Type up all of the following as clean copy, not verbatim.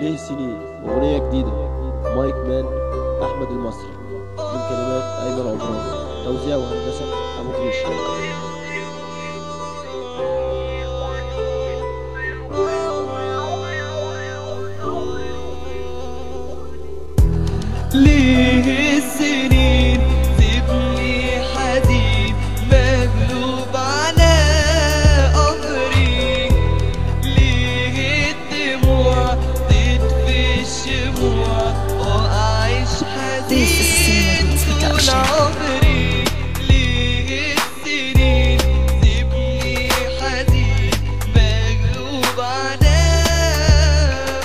ليه سنين، أغنية جديدة. مايك مان أحمد المصري، من كلمات أيمن عمران، توزيع وهندسة أبو كريش. ليه السنين سيبني حزين مغلوب على قهري؟ ليه الدموع تطفي الشموع وأعيش حزين طول عمري؟ ليه السنين سيبني حزين مغلوب على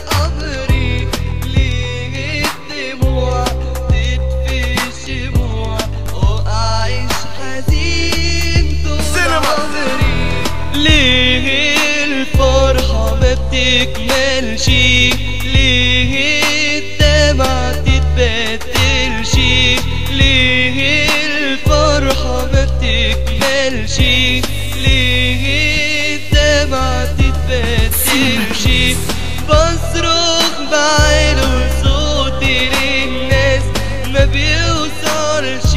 قهري؟ ليه الدموع تطفي الشموع وأعيش حزين طول عمري؟ ليه الفرحة ما بتكملش؟ ليه الدمعة تتبدلش؟ ليه الفرحة ما بتكملش؟ ليه الدمعة تتبدلش؟ بصرخ بعلو صوتي للناس ما بيوصلش.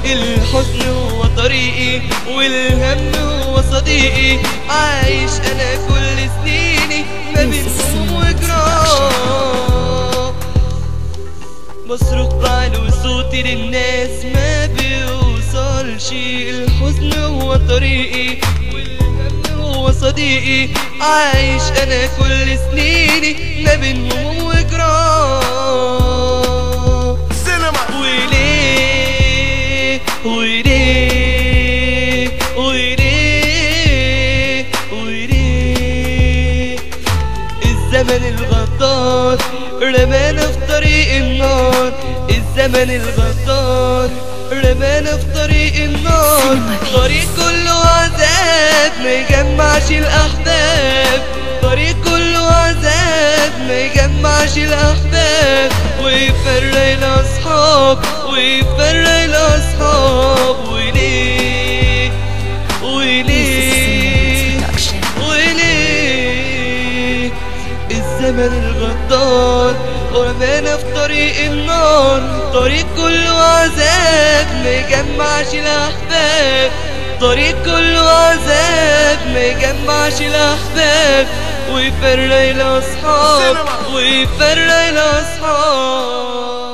الحزن هو طريقي والهم هو صديقي، عايش انا كل سنيني ما بين هموم وجراح. بصرخ بعلو صوتي للناس ما بيوصلش. الحزن هو طريقي والهم هو صديقي، عايش انا كل سنيني ما بين هموم وجراح. وليه وليه وليه وليه الزمن الغدار رمانا في طريق النار؟ الزمن الغدار رمانا في طريق النار. طريق كله عذاب مجمعش الأحباب، طريق كله عذاب مجمعش الأحباب، ويفرق الأصحاب ويفرق الأصحاب. وليه وليه وليه الزمن الغدار ورمانا في طريق النار؟ طريق كله عذاب مجمعش الأحباب، طريق كله عذاب مجمعش الأحباب، ويفرق الأصحاب ويفرق الأصحاب.